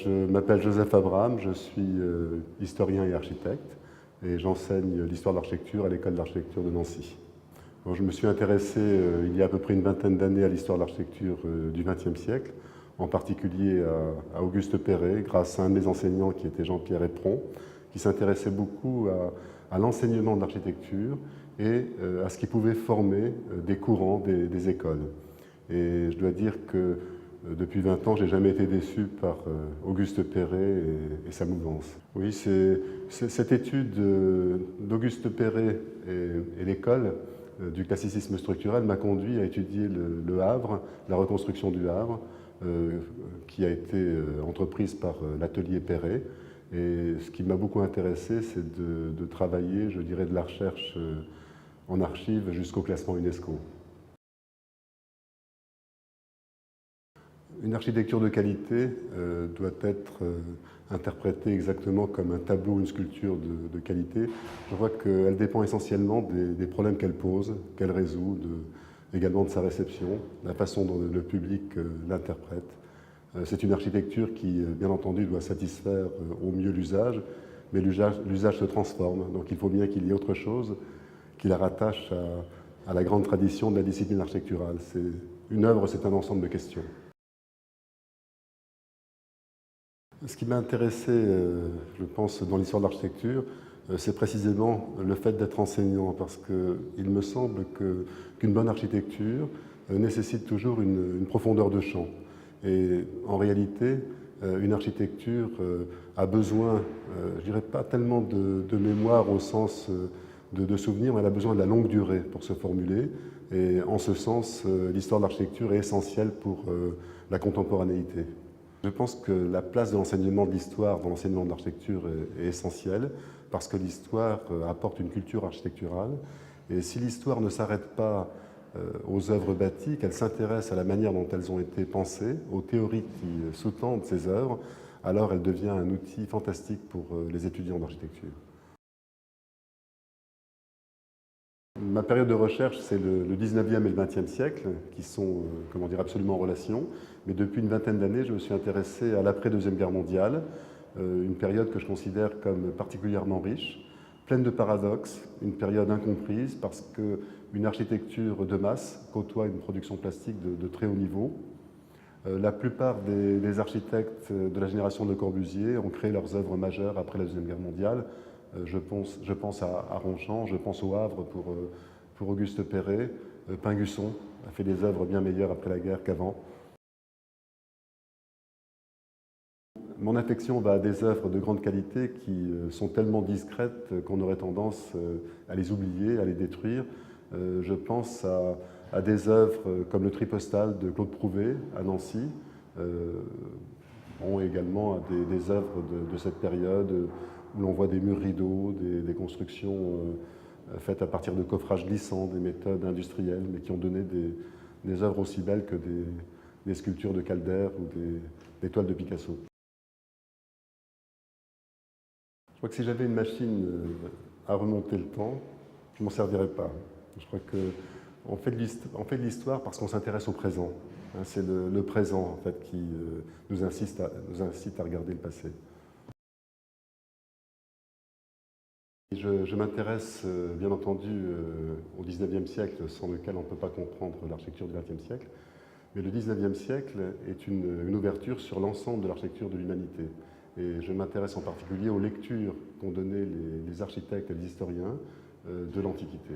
Je m'appelle Joseph Abraham, je suis historien et architecte et j'enseigne l'histoire de l'architecture à l'école d'architecture de Nancy. Bon, je me suis intéressé il y a à peu près une vingtaine d'années à l'histoire de l'architecture du XXe siècle, en particulier à Auguste Perret, grâce à un de mes enseignants qui était Jean-Pierre Éperon, qui s'intéressait beaucoup à l'enseignement de l'architecture et à ce qui pouvait former des courants, des écoles. Et je dois dire que depuis 20 ans, je n'ai jamais été déçu par Auguste Perret et sa mouvance. Oui, cette étude d'Auguste Perret et l'école du classicisme structurel m'a conduit à étudier le Havre, la reconstruction du Havre, qui a été entreprise par l'atelier Perret. Et ce qui m'a beaucoup intéressé, c'est de travailler, je dirais, de la recherche en archives jusqu'au classement UNESCO. Une architecture de qualité doit être interprétée exactement comme un tableau ou une sculpture de qualité. Je vois qu'elle dépend essentiellement des problèmes qu'elle pose, qu'elle résout, également de sa réception, la façon dont le public l'interprète. C'est une architecture qui, bien entendu, doit satisfaire au mieux l'usage, mais l'usage se transforme, donc il faut bien qu'il y ait autre chose qui la rattache à la grande tradition de la discipline architecturale. Une œuvre, c'est un ensemble de questions. Ce qui m'a intéressé, je pense, dans l'histoire de l'architecture, c'est précisément le fait d'être enseignant, parce qu'il me semble qu'une bonne architecture nécessite toujours une profondeur de champ. Et en réalité, une architecture a besoin, je dirais pas tellement de mémoire au sens de souvenir, mais elle a besoin de la longue durée pour se formuler. Et en ce sens, l'histoire de l'architecture est essentielle pour la contemporanéité. Je pense que la place de l'enseignement de l'histoire dans l'enseignement de l'architecture est essentielle parce que l'histoire apporte une culture architecturale. Et si l'histoire ne s'arrête pas aux œuvres bâties, qu'elle s'intéresse à la manière dont elles ont été pensées, aux théories qui sous-tendent ces œuvres, alors elle devient un outil fantastique pour les étudiants d'architecture. Ma période de recherche, c'est le 19e et le 20e siècle, qui sont comment dire, absolument en relation. Mais depuis une vingtaine d'années, je me suis intéressé à l'après-Deuxième Guerre mondiale, une période que je considère comme particulièrement riche, pleine de paradoxes, une période incomprise parce qu'une architecture de masse côtoie une production plastique de très haut niveau. La plupart des architectes de la génération de Corbusier ont créé leurs œuvres majeures après la Deuxième Guerre mondiale. Je pense à Ronchamp, je pense au Havre pour Auguste Perret. Pingusson a fait des œuvres bien meilleures après la guerre qu'avant. Mon affection va à des œuvres de grande qualité qui sont tellement discrètes qu'on aurait tendance à les oublier, à les détruire. Je pense à des œuvres comme le Tripostal de Claude Prouvé à Nancy, également à des œuvres de cette période où l'on voit des murs rideaux, des constructions faites à partir de coffrages glissants, des méthodes industrielles, mais qui ont donné des œuvres aussi belles que des sculptures de Calder ou des toiles de Picasso. Je crois que si j'avais une machine à remonter le temps, je ne m'en servirais pas. Je crois qu'on fait de l'histoire parce qu'on s'intéresse au présent. C'est le présent en fait, qui nous incite à regarder le passé. Je m'intéresse bien entendu au XIXe siècle, sans lequel on ne peut pas comprendre l'architecture du XXe siècle. Mais le XIXe siècle est une ouverture sur l'ensemble de l'architecture de l'humanité. Et je m'intéresse en particulier aux lectures qu'ont données les architectes et les historiens de l'Antiquité.